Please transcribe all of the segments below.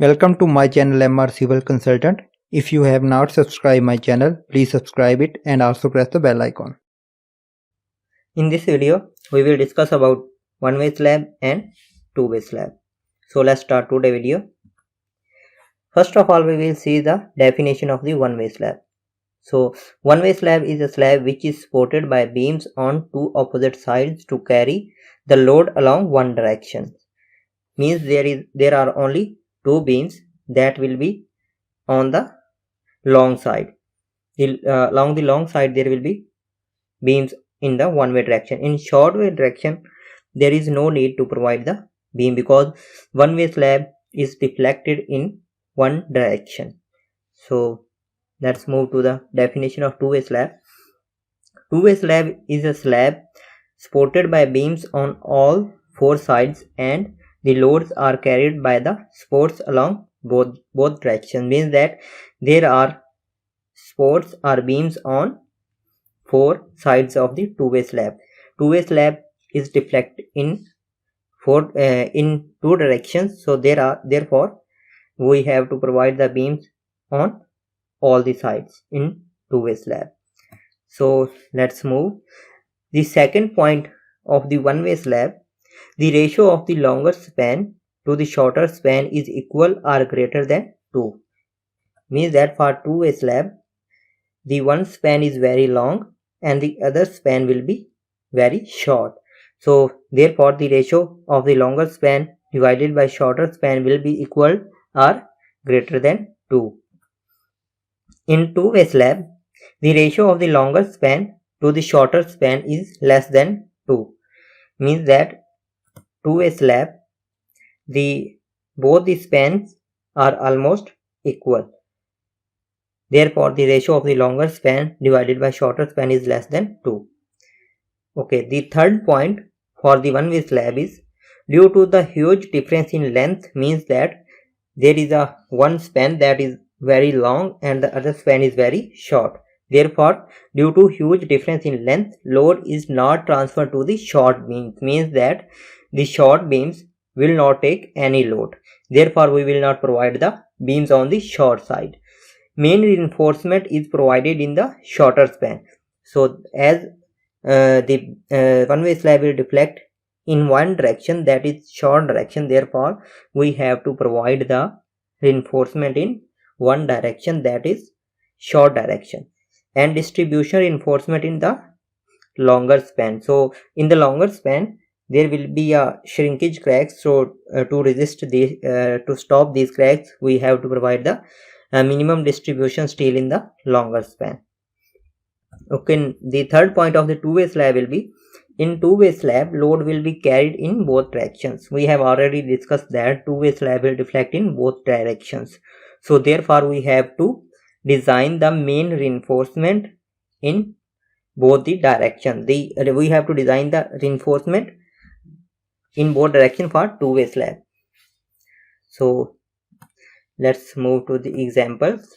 Welcome to my channel MR Civil Consultant. If you have not subscribed my channel, please subscribe it and also press the bell icon. In this video, we will discuss about one-way slab and two-way slab. So let's start today's video. First of all, we will see the definition of the one-way slab. So one-way slab is a slab which is supported by beams on two opposite sides to carry the load along one direction. Means there are only two beams that will be on the long side. Along the long side there will be beams in the one-way direction. In short-way direction there is no need to provide the beam because one-way slab is deflected in one direction. So let's move to the definition of two-way slab. Two-way slab is a slab supported by beams on all four sides and the loads are carried by the supports along both directions. Means that there are supports or beams on four sides of the two-way slab. Two-way slab is deflected in two directions. So therefore we have to provide the beams on all the sides in two-way slab. So let's move. The second point of the one-way slab. The ratio of the longer span to the shorter span is equal or greater than 2. Means that for two-way slab, the one span is very long and the other span will be very short. So therefore the ratio of the longer span divided by shorter span will be equal or greater than 2. In two-way slab, the ratio of the longer span to the shorter span is less than 2. Means that two-way slab, both the spans are almost equal. Therefore, the ratio of the longer span divided by shorter span is less than 2. Okay, the third point for the one-way slab is due to the huge difference in length means that there is a one span that is very long and the other span is very short. Therefore, due to huge difference in length, load is not transferred to the short beams. Means that the short beams will not take any load. Therefore, we will not provide the beams on the short side. Main reinforcement is provided in the shorter span. So, as the one-way slab will deflect in one direction, that is short direction. Therefore, we have to provide the reinforcement in one direction, that is short direction, and distribution reinforcement in the longer span. So, in the longer span, there will be a shrinkage cracks. So to resist to stop these cracks, we have to provide the minimum distribution steel in the longer span. Okay, the third point of the two-way slab will be in two-way slab load will be carried in both directions. We have already discussed that two-way slab will deflect in both directions. So therefore we have to design the main reinforcement in both the directions. We have to design the reinforcement in both directions for two-way slab. So let's move to the examples.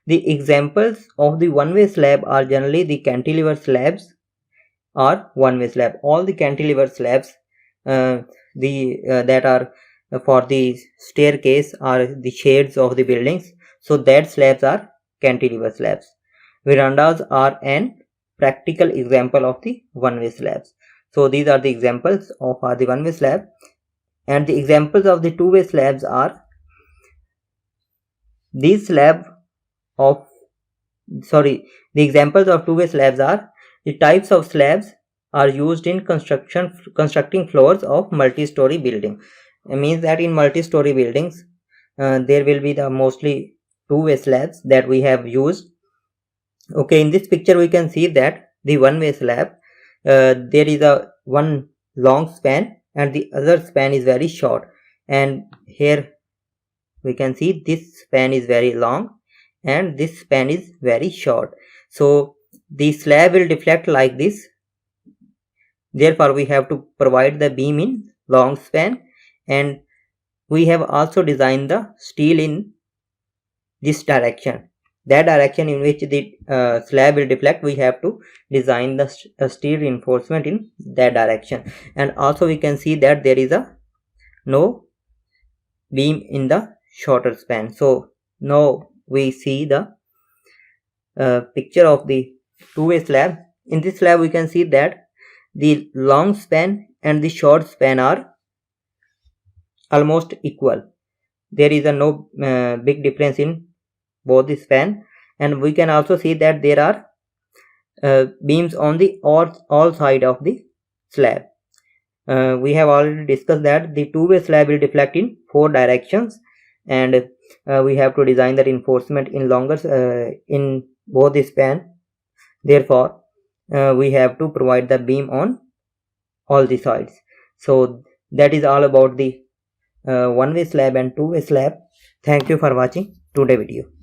The examples of the one-way slab are generally the cantilever slabs or one-way slab. All the cantilever slabs that are for the staircase or the shades of the buildings, so that slabs are cantilever slabs. Verandas are an practical example of the one-way slabs. So these are the examples of the one-way slab, and the examples of the two-way slabs are the examples of two-way slabs are the types of slabs are used in constructing floors of multi-story building. It means that in multi-story buildings there will be the mostly two-way slabs that we have used. Okay, in this picture we can see that the one-way slab, there is a one long span and the other span is very short, and here we can see this span is very long and this span is very short. So the slab will deflect like this. Therefore we have to provide the beam in long span, and we have also designed the steel in this direction. That direction in which the slab will deflect, we have to design the steel reinforcement in that direction. And also we can see that there is no beam in the shorter span. So now we see the picture of the two-way slab. In this slab we can see that the long span and the short span are almost equal. There is a no big difference in both the span, and we can also see that there are beams on the all side of the slab. We have already discussed that the two-way slab will deflect in 4 directions, and we have to design the reinforcement in longer in both the span. Therefore we have to provide the beam on all the sides. So that is all about the one-way slab and two-way slab. Thank you for watching today's video.